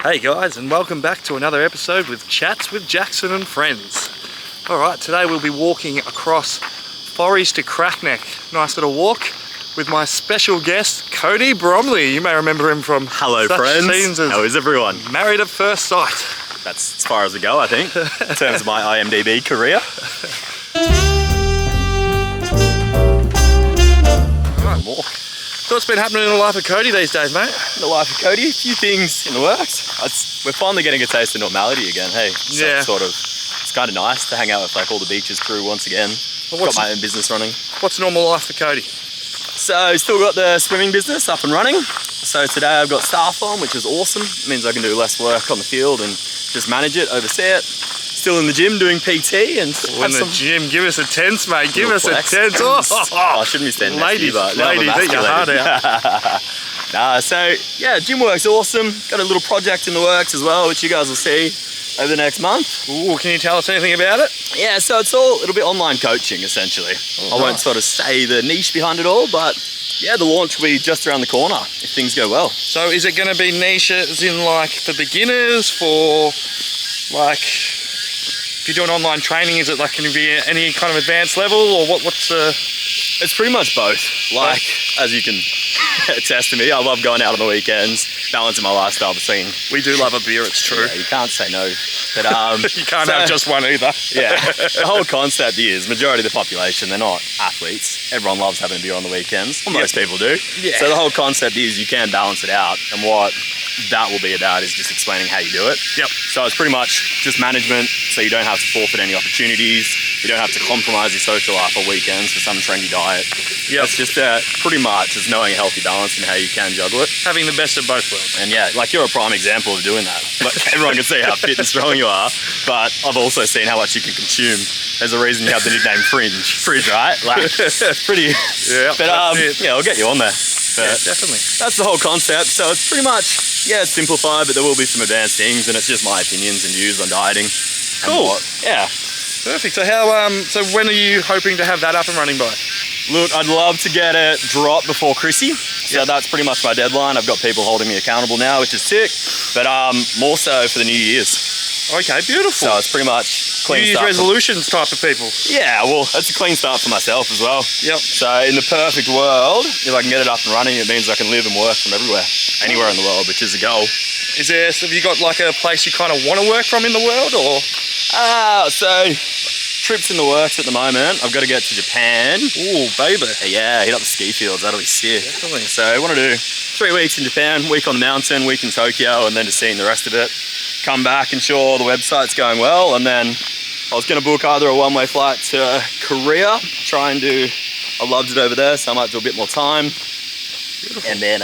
Hey guys, and welcome back to another episode with Chats with Jackson and Friends. Alright, today we'll be walking across Forries to Crackneck. Nice little walk with my special guest, Cody Bromley. You may remember him from Hello such friends, scenes as how is everyone? Married at First Sight. That's as far as we go, I think, in terms of my IMDb career. Alright, walk. So what's been happening in the life of Cody these days, mate? In the life of Cody, a few things in the works. We're finally getting a taste of normality again, hey? So Yeah. it's kind of nice to hang out with like all the beaches crew once again. Well, Got my own business running. What's normal life for Cody? So still got the swimming business up and running. So today I've got staff on, which is awesome. It means I can do less work on the field and just manage it, oversee it. Still in the gym doing PT and In the gym, give us a tense, mate. Give us flex. a tense. Oh, I shouldn't be standing next to you, but now I'm ladies, eat your heart out. So yeah, gym work's awesome. Got a little project in the works as well, which you guys will see over the next month. Ooh, can you tell us anything about it? Yeah, so it'll be online coaching essentially. I won't sort of say the niche behind it all, but yeah, the launch will be just around the corner if things go well. So is it going to be niche as in like for beginners, for like if you're doing online training, is it like going to be any kind of advanced level, or what's the... It's pretty much both. Like, as you can attest to me, I love going out on the weekends, balancing my lifestyle between... We do love a beer, it's true. Yeah, you can't say no. But you can't have just one either. Yeah, the whole concept is majority of the population, they're not athletes. Everyone loves having a beer on the weekends. Well, most people do. Yeah. So the whole concept is you can balance it out, and what that will be about is just explaining how you do it. Yep. So it's pretty much just management, so you don't have to forfeit any opportunities. You don't have to compromise your social life on weekends for some trendy diet. Yep. It's just pretty much is knowing a healthy balance and how you can juggle it. Having the best of both worlds. And yeah, like you're a prime example of doing that. Like everyone can see how fit and strong you are, but I've also seen how much you can consume. There's a reason you have the nickname Fridge, right? Like pretty. Yeah. But yeah, I'll get you on there. But yeah, definitely. That's the whole concept. So it's pretty much, yeah, it's simplified, but there will be some advanced things, and it's just my opinions and views on dieting. Cool. Yeah. Perfect. So so when are you hoping to have that up and running by? Look, I'd love to get it dropped before Chrissy. So that's pretty much my deadline. I've got people holding me accountable now, which is sick. But more so for the New Year's. Okay, beautiful. So it's pretty much clean New Year's start. resolutions type of people. Yeah, well, it's a clean start for myself as well. Yep. So in the perfect world, if I can get it up and running, it means I can live and work from everywhere, anywhere in the world, which is a goal. Have you got like a place you kind of want to work from in the world, or? So trips in the works at the moment. I've got to get to Japan. Ooh, baby. Yeah, hit up the ski fields. That'll be sick. Definitely. So I want to do 3 weeks in Japan, week on the mountain, week in Tokyo, and then just seeing the rest of it. Come back, ensure the website's going well, and then I was going to book either a one-way flight to Korea, try and do, I loved it over there, so I might do a bit more time. Beautiful. And then,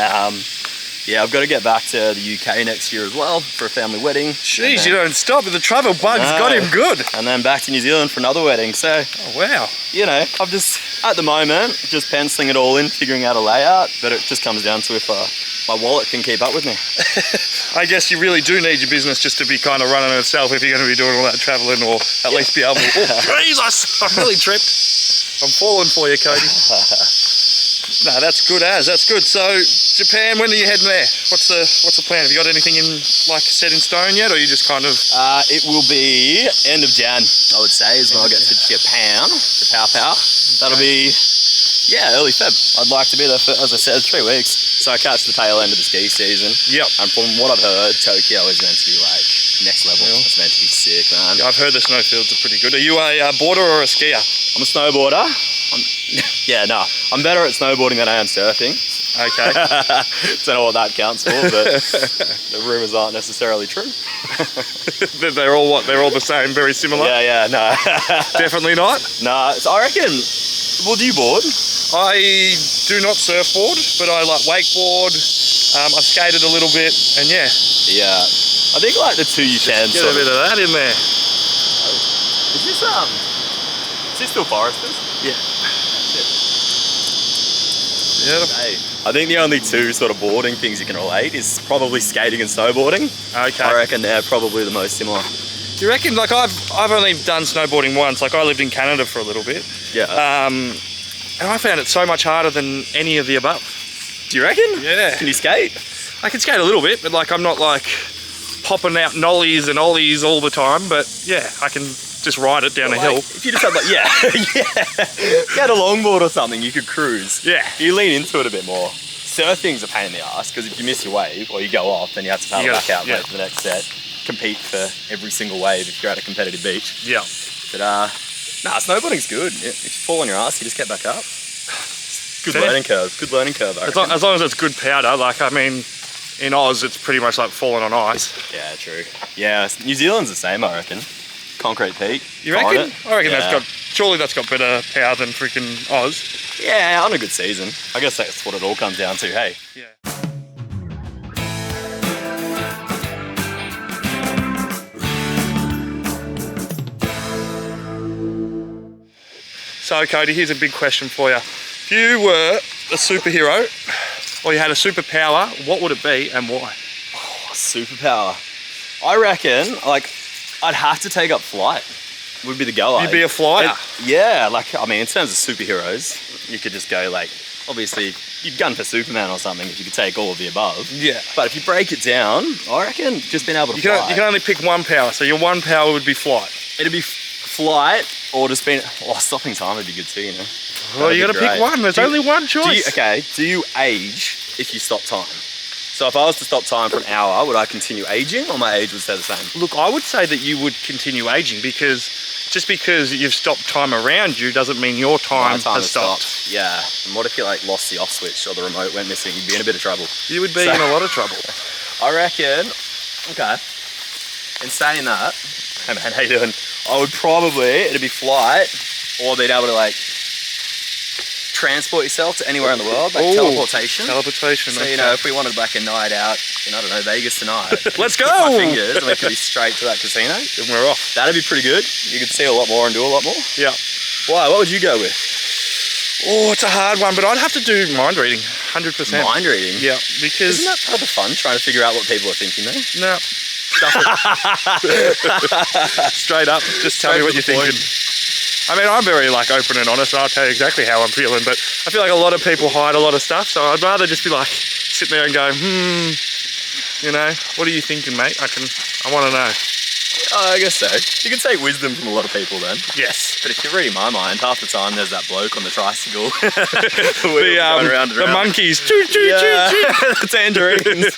yeah, I've got to get back to the UK next year as well for a family wedding. Jeez, you don't stop. The travel bug's got him good. And then back to New Zealand for another wedding. So, oh, wow. You know, I'm just, at the moment, just penciling it all in, figuring out a layout, but it just comes down to if my wallet can keep up with me. I guess you really do need your business just to be kind of running itself if you're going to be doing all that traveling, or at least be able to... Oh, Jesus! I'm really tripped. I'm falling for you, Cody. No, that's good that's good. So, Japan, when are you heading there? What's the plan? Have you got anything set in stone yet, or are you just kind of... It will be end of Jan, I would say, is when I'll get to Japan, to Pow. That'll be, yeah, early Feb. I'd like to be there for, as I said, 3 weeks. So I catch the tail end of the ski season. Yep. And from what I've heard, Tokyo is meant to be like next level. It's meant to be sick, man. Yeah, I've heard the snowfields are pretty good. Are you a boarder or a skier? I'm a snowboarder. I'm better at snowboarding than I am surfing. Okay. Don't know what that counts for, but the rumours aren't necessarily true. They're all what? They're all the same, very similar? Yeah, no. Definitely not? No, so I reckon, well, do you board? I do not surfboard, but I like wakeboard. I've skated a little bit, and yeah. Yeah. I think like the two you can. Get a bit of that in there. Is this still Foresters? Yeah. Yeah. Hey, I think the only two sort of boarding things you can relate is probably skating and snowboarding. Okay. I reckon they're probably the most similar. Do you reckon, like I've only done snowboarding once, like I lived in Canada for a little bit. Yeah. And I found it so much harder than any of the above. Do you reckon? Yeah. Can you skate? I can skate a little bit, but like I'm not like popping out nollies and ollies all the time, but yeah, I can just ride it down a hill. If you just had like, yeah. If you had a longboard or something, you could cruise. Yeah. You lean into it a bit more. Surfing's a pain in the ass because if you miss your wave or you go off, then you have to paddle back out and wait for the next set. Compete for every single wave if you're at a competitive beach. Yeah. But nah, snowboarding's good. If you fall on your ass, you just get back up. Good learning curve. Good learning curve. As long as it's good powder, like I mean, in Oz, it's pretty much like falling on ice. Yeah, true. Yeah, New Zealand's the same, I reckon. Concrete Peak. You reckon? I reckon surely that's got better power than freaking Oz. Yeah, on a good season. I guess that's what it all comes down to, hey? Yeah. So Cody, here's a big question for you. If you were a superhero or you had a superpower, what would it be and why? Oh, superpower. I reckon, like, I'd have to take up flight. Would be the go. You'd be a flyer? Yeah, like, I mean, in terms of superheroes, you could just go, like, obviously, you'd gun for Superman or something if you could take all of the above. Yeah. But if you break it down, I reckon just being able to fly. You can only pick one power, so your one power would be flight. It'd be flight or just being, stopping time would be good too, you know. Well, you gotta pick one. There's only one choice. Do you age if you stop time? So if I was to stop time for an hour, would I continue aging or my age would stay the same? Look, I would say that you would continue aging because just because you've stopped time around you doesn't mean your time has stopped. Yeah. And what if you like lost the off switch or the remote went missing? You'd be in a bit of trouble. You would be in a lot of trouble. I reckon, okay. In saying that, hey man, how you doing? I would probably, it'd be flight or being able to like transport yourself to anywhere in the world, like teleportation. Teleportation. So, you know, if we wanted like a night out in, I don't know, Vegas tonight. Let's go! My fingers and we could be straight to that casino. And we're off. That'd be pretty good. You could see a lot more and do a lot more. Yeah. Why? What would you go with? Oh, it's a hard one, but I'd have to do mind reading, 100%. Mind reading? Yeah, because... Isn't that part of the fun, trying to figure out what people are thinking though? No. Straight up, just tell me what you're thinking. I mean, I'm very like open and honest, and I'll tell you exactly how I'm feeling, but I feel like a lot of people hide a lot of stuff, so I'd rather just be like, sit there and go, you know, what are you thinking, mate? I want to know. Oh, I guess so. You can take wisdom from a lot of people then. Yes. But if you're reading my mind, half the time there's that bloke on the tricycle. The monkeys. Choo, choo, choo, choo. The tangerines.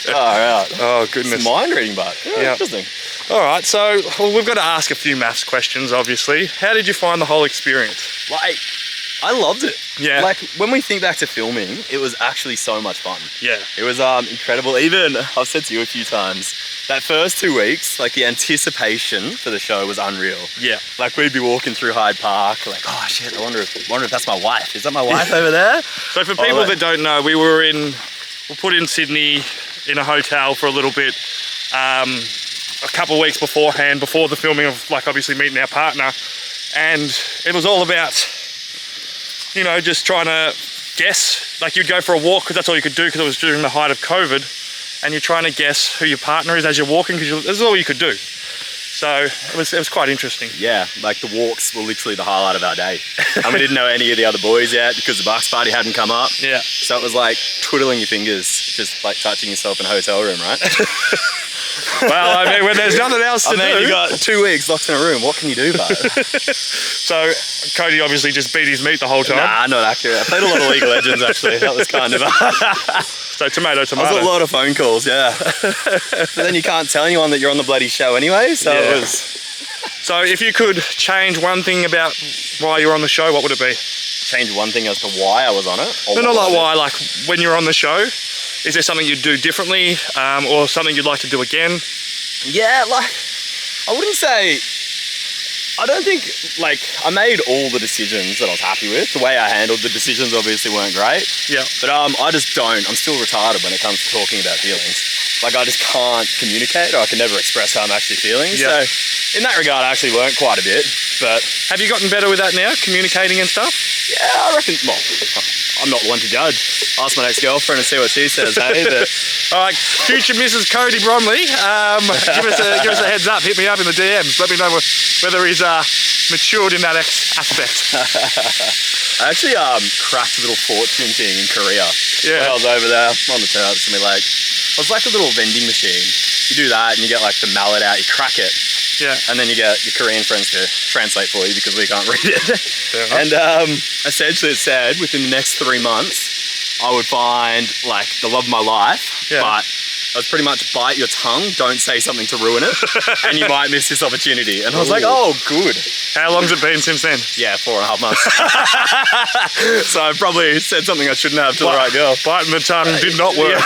Right. Oh, goodness. It's mind reading, but yeah. Interesting. All right, so we've got to ask a few maths questions, obviously. How did you find the whole experience? Like, I loved it. Yeah. Like, when we think back to filming, it was actually so much fun. Yeah. It was incredible. Even, I've said to you a few times, that first 2 weeks, like the anticipation for the show was unreal. Yeah. Like we'd be walking through Hyde Park, like, oh shit, I wonder if that's my wife. Is that my wife over there? So for people that don't know, we're put in Sydney in a hotel for a little bit, a couple of weeks beforehand, before the filming of like obviously meeting our partner. And it was all about, you know, just trying to guess. Like you'd go for a walk because that's all you could do because it was during the height of COVID. And you're trying to guess who your partner is as you're walking because this is all you could do. So it was quite interesting. Yeah, like the walks were literally the highlight of our day. And we didn't know any of the other boys yet because the Bucks party hadn't come up. Yeah. So it was like twiddling your fingers, just like touching yourself in a hotel room, right? Well, I mean, when there's nothing else to do. You got 2 weeks locked in a room. What can you do, bud? So Cody obviously just beat his meat the whole time. Nah, not accurate. I played a lot of League of Legends actually. That was kind of... So tomato. I was a lot of phone calls, yeah. But then you can't tell anyone that you're on the bloody show anyway, so it was... So if you could change one thing about why you were on the show, what would it be? Change one thing as to why I was on it? No, not like why, like when you're on the show, is there something you'd do differently or something you'd like to do again? Yeah, like, I wouldn't say... I don't think, like, I made all the decisions that I was happy with. The way I handled the decisions obviously weren't great. Yeah. But I just don't. I'm still retarded when it comes to talking about feelings. Like, I just can't communicate or I can never express how I'm actually feeling. Yeah. So, in that regard, I actually learned quite a bit. But have you gotten better with that now, communicating and stuff? Yeah, I reckon, well, I'm not one to judge. Ask my ex-girlfriend and see what she says, hey? But... All right, future Mrs. Cody Bromley, give us a heads up. Hit me up in the DMs. Let me know whether he's matured in that aspect. I actually cracked a little fortune thing in Korea. Yeah. When I was over there on the terrace and we like was like a little vending machine. You do that and you get like the mallet out, you crack it. Yeah. And then you get your Korean friends to translate for you because we can't read it. And essentially it said within the next 3 months, I would find like the love of my life, but it was pretty much bite your tongue, don't say something to ruin it, and you might miss this opportunity. And I was like, oh, good. How long's it been since then? Yeah, 4.5 months. So I probably said something I shouldn't have to the right girl. Biting the tongue did not work.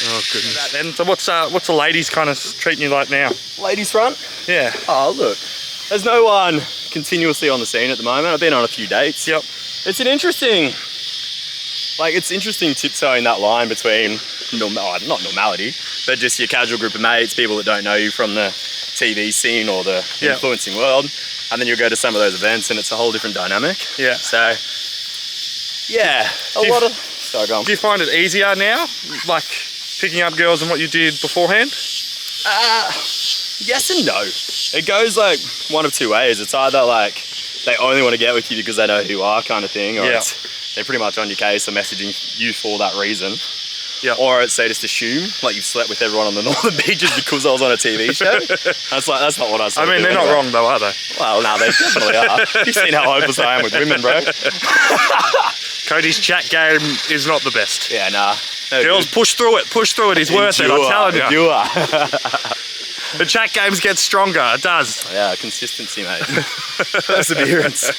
Oh, goodness. Then, so what's the ladies kind of treating you like now? Ladies front? Yeah. Oh, look. There's no one continuously on the scene at the moment. I've been on a few dates. Yep. It's interesting tiptoeing that line between, not normality, but just your casual group of mates, people that don't know you from the TV scene or the influencing world. And then you'll go to some of those events and it's a whole different dynamic. Yeah. So, yeah, Sorry, go on. Do you find it easier now, like picking up girls than what you did beforehand? Yes and no. It goes like one of two ways. It's either like they only want to get with you because they know who you are kind of thing, or they're pretty much on your case or messaging you for that reason. Yeah. Or it's they just assume like you've slept with everyone on the northern beaches because I was on a TV show. That's not what I said. I mean, they're not wrong though, are they? Well, no, they definitely are. You've seen how hopeless I am with women, bro. Cody's chat game is not the best. Yeah, nah. No, girls, push through it. He's worth it, I'm telling you. The chat games get stronger, it does. Yeah, consistency, mate. Perseverance.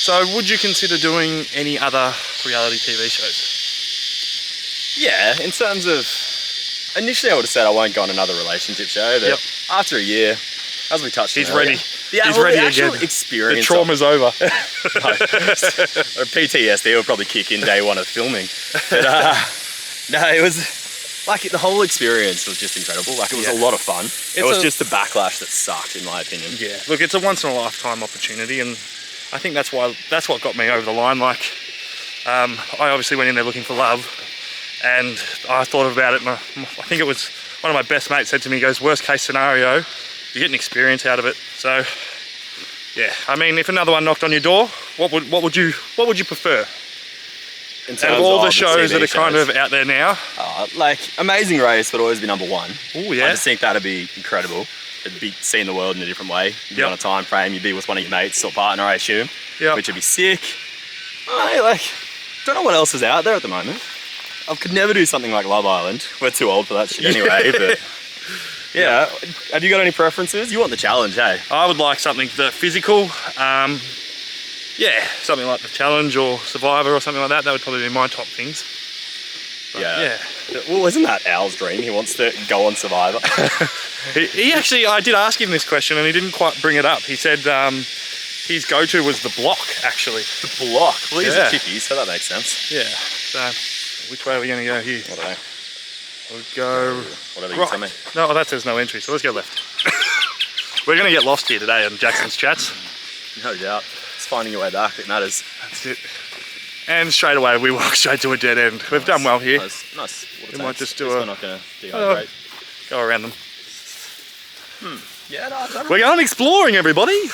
So would you consider doing any other reality TV shows? Yeah, in terms of, initially I would have said I won't go on another relationship show, but after a year, as we touched on earlier, ready. He's ready again. Experience. The trauma's over. PTSD will probably kick in day one of filming. But no, it was like the whole experience was just incredible. Like it was a lot of fun. It was just the backlash that sucked, in my opinion. Yeah. Look, it's a once in a lifetime opportunity, and I think that's what got me over the line. Like, I obviously went in there looking for love, and I thought about it, and I think it was one of my best mates said to me, he goes, worst case scenario, you get an experience out of it. So, yeah, I mean, if another one knocked on your door, what would you prefer? Out of all the shows that are kind of out there now? Like, Amazing Race would always be number one. Oh, yeah. I just think that'd be incredible. It'd be seeing the world in a different way. You'd be on a time frame, you'd be with one of your mates or partner, I assume, which would be sick. Don't know what else is out there at the moment. I could never do something like Love Island. We're too old for that shit anyway, but yeah. Have you got any preferences? You want the challenge, hey? I would like something physical. Yeah, something like the challenge or Survivor or something like that. That would probably be my top things. But, yeah. Well, isn't that Al's dream? He wants to go on Survivor. he actually, I did ask him this question and he didn't quite bring it up. He said his go-to was the block, actually. The block? Well, he's a chippy, so that makes sense. Yeah. So, which way are we going to go here? I don't know. We'll go... Whatever you tell me. No, that says no entry, so let's go left. We're going to get lost here today on Jackson's Chats. No doubt. It's finding your way back that matters. That's it. And straight away, we walk straight to a dead end. We've done well here. Nice. We might just do we're not going to dehydrate. Go around them. Yeah, no, we're going exploring, everybody.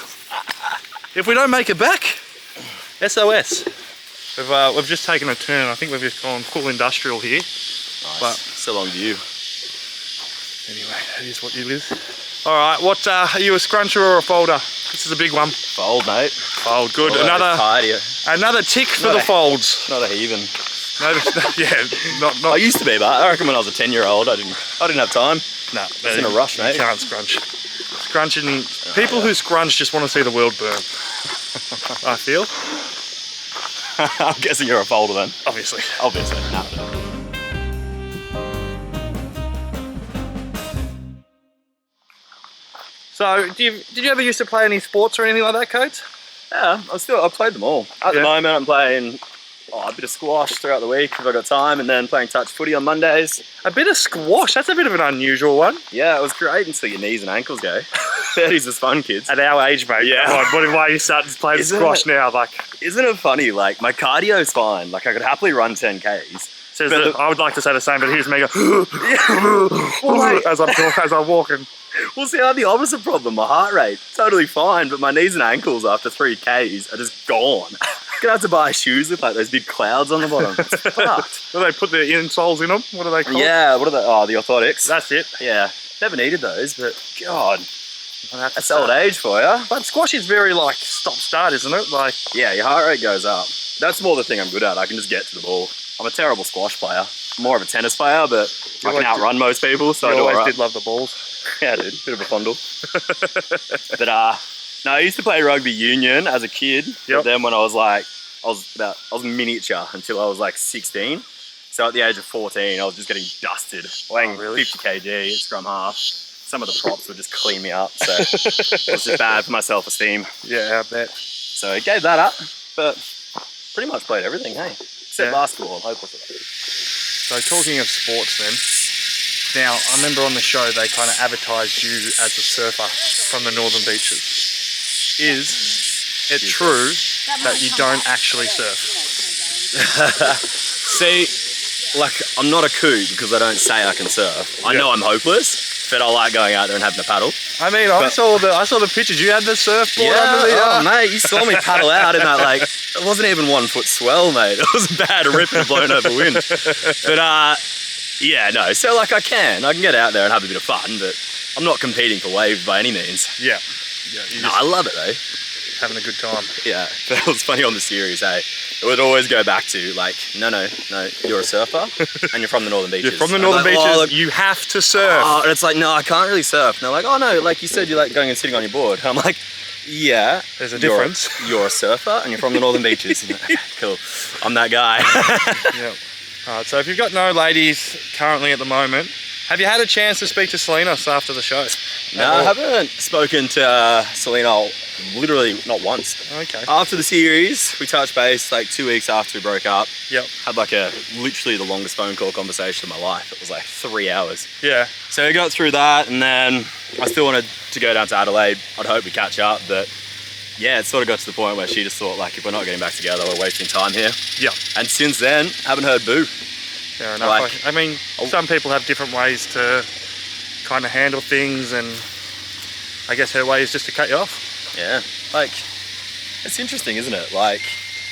If we don't make it back, SOS. We've just taken a turn. I think we've just gone full industrial here. Nice. But so long view. Anyway, that is what you live. All right, what are you, a scruncher or a folder? This is a big one. Fold, mate. Fold, good. Another tick for the folds. Not a heathen. Not. I used to be, but I reckon when I was a 10-year-old, I didn't have time. No, it's in a rush, mate. You can't scrunch. Scrunching. People who scrunch just want to see the world burn. I feel. I'm guessing you're a folder then. Obviously. No. So, did you ever used to play any sports or anything like that, Coates? Yeah, I played them all. At the moment, I'm playing a bit of squash throughout the week if I've got time, and then playing touch footy on Mondays. A bit of squash? That's a bit of an unusual one. Yeah, it was great until your knees and ankles go. 30s is fun, kids. At our age, mate. Yeah. Why are you starting to play squash now? Isn't it funny? Like, my cardio's fine. Like, I could happily run 10Ks. I would like to say the same, but here's me go as I'm walking. Well, see, I have the opposite problem. My heart rate, totally fine, but my knees and ankles after 3 Ks are just gone. Gonna have to buy shoes with like those big clouds on the bottom. It's fucked. Do they put the insoles in them? What are they called? Yeah, what are they? Oh, the orthotics. That's it. Yeah, never needed those, but God, That's that's old age for you. But squash is very like stop-start, isn't it? Like, Yeah, your heart rate goes up. That's more the thing I'm good at. I can just get to the ball. I'm a terrible squash player. I'm more of a tennis player, but I can outrun most people, so I you do always alright. did love the balls. Yeah, dude, bit of a fondle. But no, I used to play rugby union as a kid. Yep. But then when I was like, I was miniature until I was like 16. So at the age of 14, I was just getting dusted, weighing 50 kg at scrum half. Some of the props would just clean me up, so it was just bad for my self-esteem. Yeah, I bet. So I gave that up, but pretty much played everything, hey? Except basketball, I'm hopeless at it. So talking of sports then, now I remember on the show they kind of advertised you as a surfer from the northern beaches. Is it true that you don't actually surf? See, like, I'm not a coot because I don't say I can surf. I know I'm hopeless, but I like going out there and having a paddle. I mean, I saw the pictures. You had the surfboard under the mate, you saw me paddle out in that, like, it wasn't even 1 foot swell, mate. It was a bad rip and blown over wind. But, yeah, no, so like I can get out there and have a bit of fun, but I'm not competing for waves by any means. Yeah. No, I love it though. Having a good time. Yeah, but it was funny on the series, hey. It would always go back to like, no, you're a surfer and you're from the northern beaches. You're from the northern beaches, oh, look, you have to surf. And it's like, no, I can't really surf. And they're like, oh no, like you said, you like going and sitting on your board. And I'm like, yeah. There's a difference. You're a surfer and you're from the northern beaches. And like, okay, cool, I'm that guy. Yep. Alright, so if you've got no ladies currently at the moment, have you had a chance to speak to Selena after the show? No, I haven't spoken to Selena literally not once. Okay. After the series, we touched base like 2 weeks after we broke up. Yep. Had like literally the longest phone call conversation of my life. It was like 3 hours. Yeah. So we got through that, and then I still wanted to go down to Adelaide. I'd hope we catch up, but yeah, it sort of got to the point where she just thought like, if we're not getting back together, we're wasting time here. Yeah. And since then, haven't heard boo. Fair enough. Like, I mean, some people have different ways to kind of handle things, and I guess her way is just to cut you off. Yeah, like, it's interesting, isn't it? Like,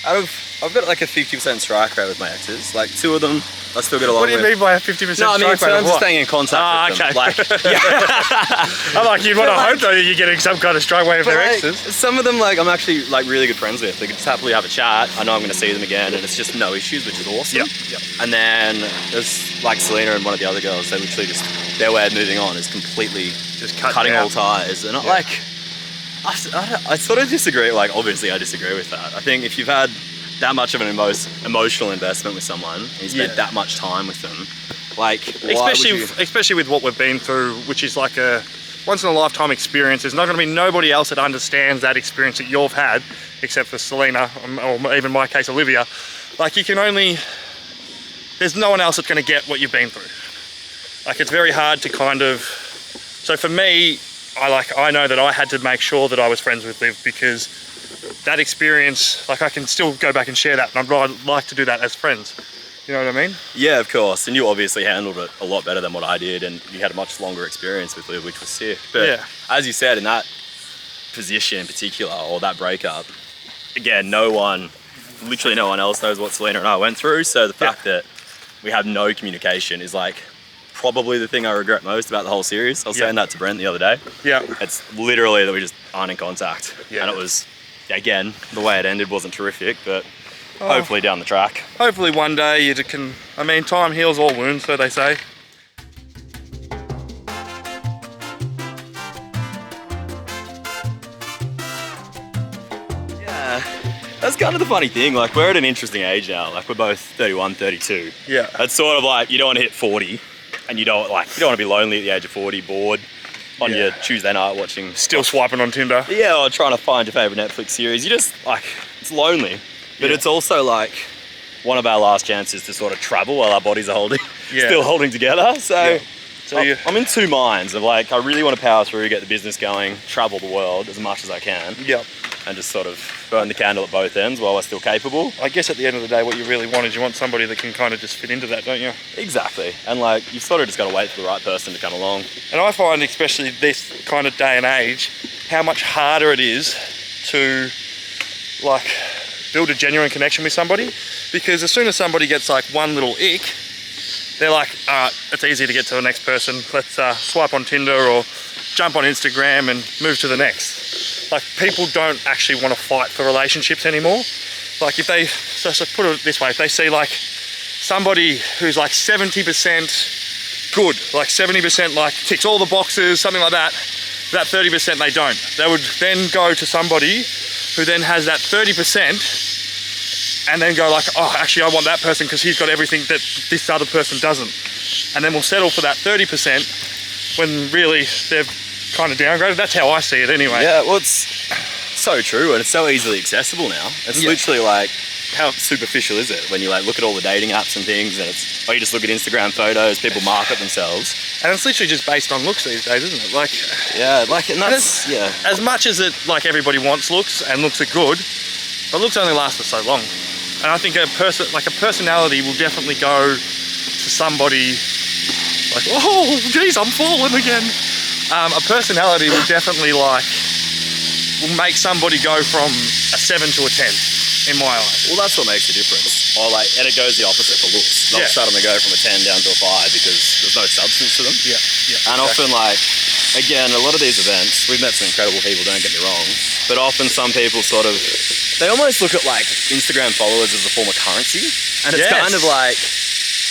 I've got like a 50% strike rate with my exes. Like, 2 of them I still get along with. What do you mean by a 50% No, I mean in strike rate? terms of staying in contact with them. Okay. Like, yeah. I'm like, you'd want to hope though you're getting some kind of strike rate of their like, exes. some of them, like, I'm actually like really good friends with. They could just happily have a chat. I know I'm going to see them again, and it's just no issues, which is awesome. Yep. And then there's like Selena and one of the other girls. They literally just, their way of moving on is completely Just cutting all ties. And like, I sort of disagree. Like, obviously I disagree with that. I think if you've had that much of an emotional investment with someone, and you spent that much time with them, like, especially with what we've been through, which is like a once in a lifetime experience. There's not going to be nobody else that understands that experience that you've had, except for Selena, or even in my case, Olivia. Like, you can only, there's no one else that's going to get what you've been through. Like, it's very hard to kind of, so for me, I know that I had to make sure that I was friends with Liv, because that experience, like, I can still go back and share that, and I'd like to do that as friends. You know what I mean? Yeah, of course. And you obviously handled it a lot better than what I did, and you had a much longer experience with Liv, which was sick. But yeah, as you said, in that position in particular, or that breakup, again, literally no one else knows what Selena and I went through. So the fact that we have no communication is like probably the thing I regret most about the whole series. I was saying that to Brent the other day. Yeah. It's literally that we just aren't in contact. Yeah. And it was, again, the way it ended wasn't terrific, but hopefully down the track. Hopefully one day you can, I mean, time heals all wounds, so they say. Yeah, that's kind of the funny thing. Like, we're at an interesting age now. Like, we're both 31, 32. Yeah. It's sort of like, you don't want to hit 40, and you don't want to be lonely at the age of 40, bored on your Tuesday night watching. Still swiping on Tinder. Yeah, or trying to find your favourite Netflix series. You just, like, it's lonely. But it's also like one of our last chances to sort of travel while our bodies are still holding together. So, I'm in two minds of like, I really want to power through, get the business going, travel the world as much as I can. Yep. and just sort of burn the candle at both ends while we're still capable. I guess at the end of the day, what you really want is you want somebody that can kind of just fit into that, don't you? Exactly. And like, you've sort of just got to wait for the right person to come along. And I find, especially this kind of day and age, how much harder it is to like build a genuine connection with somebody, because as soon as somebody gets like one little ick, they're like, it's easy to get to the next person. Let's swipe on Tinder or jump on Instagram and move to the next. Like, people don't actually want to fight for relationships anymore. Like, if they, so put it this way, if they see like somebody who's like 70% good, like 70% like ticks all the boxes, something like that, that 30% they don't. They would then go to somebody who then has that 30% and then go like, oh, actually I want that person because he's got everything that this other person doesn't. And then we'll settle for that 30% when really they've kind of downgraded. That's how I see it anyway. Yeah, well, it's so true, and it's so easily accessible now. It's literally like, how superficial is it when you like look at all the dating apps and things, and it's, or you just look at Instagram photos, people market themselves. And it's literally just based on looks these days, isn't it? Like, yeah, like, and that's, yeah. As much as it, like, everybody wants looks and looks are good, but looks only last for so long. And I think a personality will definitely go to somebody like, oh, geez, I'm falling again. A personality will definitely will make somebody go from a 7 to a 10 in my eyes. Well, that's what makes the difference. Or like, and it goes the opposite for looks. Not suddenly go from a 10 down to a 5 because there's no substance to them. Yeah, yeah. And often, like, again, a lot of these events, we've met some incredible people, don't get me wrong, but often some people sort of, they almost look at like Instagram followers as a form of currency. And it's kind of like,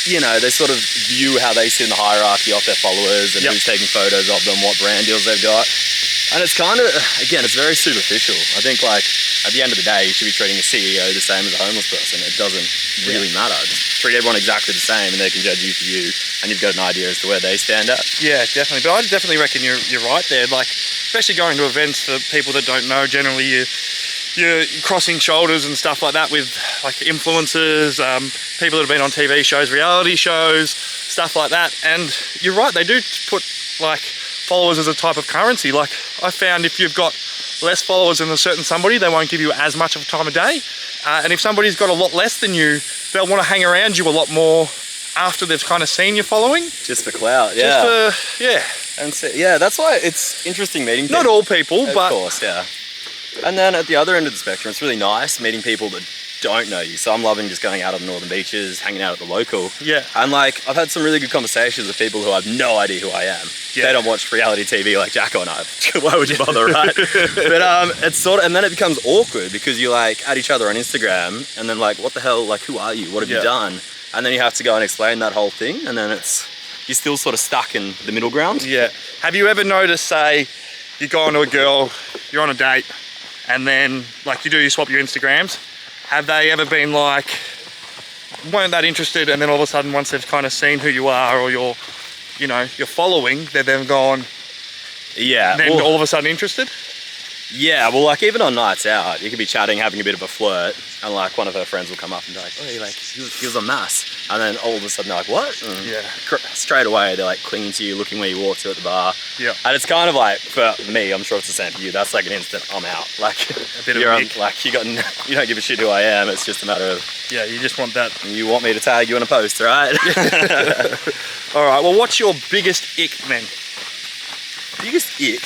you know, they sort of view how they sit in the hierarchy of their followers and who's taking photos of them, what brand deals they've got. And it's kind of, again, it's very superficial. I think, like, at the end of the day, you should be treating a CEO the same as a homeless person. It doesn't really matter. Just treat everyone exactly the same and they can judge you for you, and you've got an idea as to where they stand at. Yeah, definitely. But I definitely reckon you're right there. Like, especially going to events for people that don't know, generally you're crossing shoulders and stuff like that with like influencers, people that have been on TV shows, reality shows, stuff like that. And you're right, they do put like followers as a type of currency. Like, I found if you've got less followers than a certain somebody, they won't give you as much of a time of day. And if somebody's got a lot less than you, they'll want to hang around you a lot more after they've kind of seen your following. Just for clout, yeah. Just for, yeah. And so, yeah, that's why it's interesting meeting people. Not all people, but... Of course, yeah. And then at the other end of the spectrum, it's really nice meeting people that don't know you. So I'm loving just going out on the northern beaches, hanging out at the local. Yeah. And like, I've had some really good conversations with people who have no idea who I am. Yeah. They don't watch reality TV like Jacko and I. Why would you bother, right? But it's sort of, and then it becomes awkward because you like add each other on Instagram and then like, what the hell, like, who are you? What have you done? And then you have to go and explain that whole thing. And then you're still sort of stuck in the middle ground. Yeah. Have you ever noticed, say, you go on to a girl, you're on a date, and then like you swap your Instagrams. Have they ever been like, weren't that interested, and then all of a sudden once they've kind of seen who you are or your following, they're then gone, then all of a sudden interested? Yeah, well, like even on nights out, you could be chatting, having a bit of a flirt, and like one of her friends will come up and be like, oh, like he was a mess. And then all of a sudden they're like, what? And straight away they're like clinging to you, looking where you walk to at the bar. Yeah. And it's kind of like, for me, I'm sure it's the same for you, that's like an instant, I'm out. Like, a bit of like you don't give a shit who I am, it's just a matter of... Yeah, you just want that. You want me to tag you in a post, right? All right, well, what's your biggest ick, then? Biggest ick?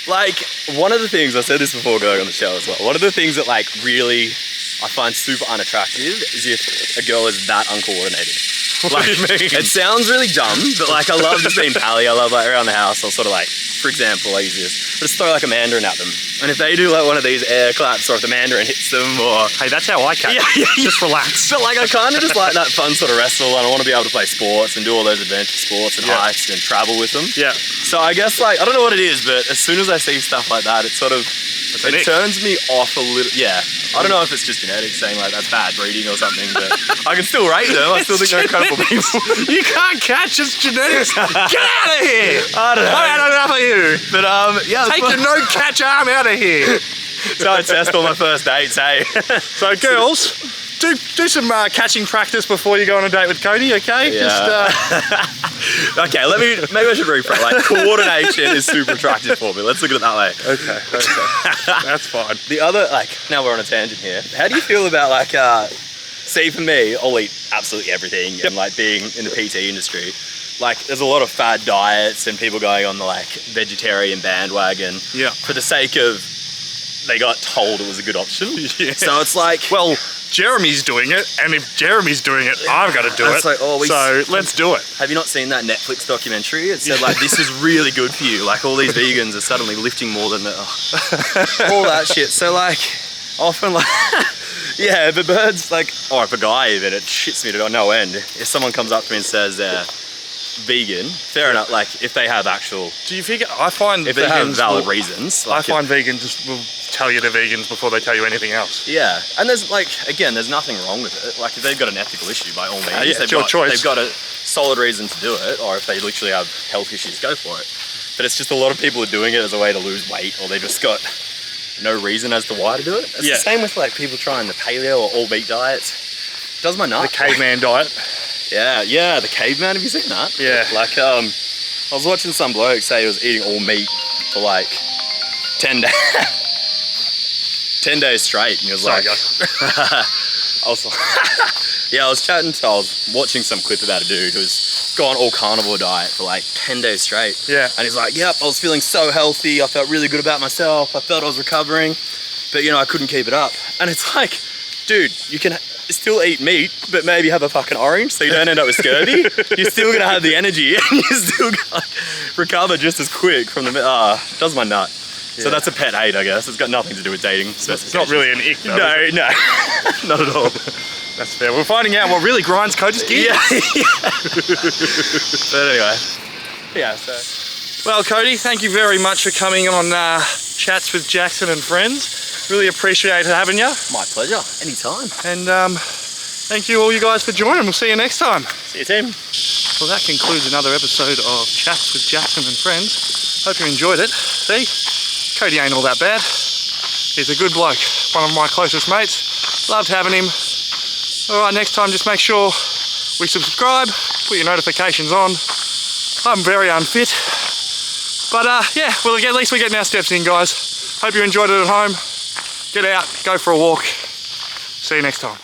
Like, one of the things, I said this before going on the show as well, one of the things that like really I find super unattractive is if a girl is that uncoordinated. What do you mean? It sounds really dumb, but like I love just being pally. I love like around the house, I'll sort of like, for example, I use this, just throw like a mandarin at them. And if they do like one of these air claps, or if the mandarin hits them, or... Hey, that's how I catch. Just relax. But like I kind of just like that fun sort of wrestle, and I want to be able to play sports and do all those adventure sports and hikes and travel with them. Yeah. So I guess like, I don't know what it is, but as soon as I see stuff like that, it sort of, it turns me off a little. Yeah. I don't know if it's just genetics saying like that's bad breeding or something, but I can still rate them. I still think they're incredible people. You can't catch, it's genetics. Get out of here! I don't know. I had enough of you. But yeah. Take your no catch arm out of here. So I test all my first dates, hey. So girls, do some catching practice before you go on a date with Cody, okay? Yeah. Okay, maybe I should rephrase. Like, coordination is super attractive for me. Let's look at it that way. Okay. That's fine. The other, like, now we're on a tangent here. How do you feel about, like, see, for me, I'll eat absolutely everything, and like being in the PT industry, like there's a lot of fad diets and people going on the like vegetarian bandwagon for the sake of they got told it was a good option. Yeah. So it's like, well, Jeremy's doing it, and if Jeremy's doing it, I've got to do it. Like, so let's do it. Have you not seen that Netflix documentary? It said like, this is really good for you. Like all these vegans are suddenly lifting more than all that shit. So like, often like, yeah, if a bird's like, or if a guy even, it shits me to no end. If someone comes up to me and says they're vegan, fair enough. Like if they have actual, do you figure? I find if they have valid reasons. Like I find vegans will tell you they're vegans before they tell you anything else. Yeah, and there's like, again, there's nothing wrong with it. Like if they've got an ethical issue, by all means, yeah, it's your choice. They've got a solid reason to do it, or if they literally have health issues, go for it. But it's just a lot of people are doing it as a way to lose weight, or they just got no reason as to why to do it. It's the same with like people trying the paleo or all meat diets. It does my nut. The caveman diet. Yeah, the caveman. Have you seen that? Yeah. Like, I was watching some bloke say he was eating all meat for like 10 days. 10 days straight, and he was like, I was watching some clip about a dude who's gone all carnivore diet for like 10 days straight. Yeah. And he's like, yep, I was feeling so healthy. I felt really good about myself. I felt I was recovering, but you know, I couldn't keep it up. And it's like, dude, you can still eat meat, but maybe have a fucking orange so you don't end up with scurvy. You're still gonna have the energy and you're still gonna recover just as quick from the, does my nut. So that's a pet hate, I guess. It's got nothing to do with dating. It's not really an ick though. No, not at all. That's fair. We're finding out what really grinds Cody's gears. Yeah. But anyway, yeah, so. Well, Cody, thank you very much for coming on Chats with Jackson and Friends. Really appreciate having you. My pleasure, anytime. And thank you all you guys for joining. We'll see you next time. See you, team. Well, that concludes another episode of Chats with Jackson and Friends. Hope you enjoyed it. See, Cody ain't all that bad. He's a good bloke, one of my closest mates. Loved having him. All right, next time just make sure we subscribe, put your notifications on. I'm very unfit, but yeah, well, at least we're getting our steps in, guys. Hope you enjoyed it at home. Get out, go for a walk. See you next time.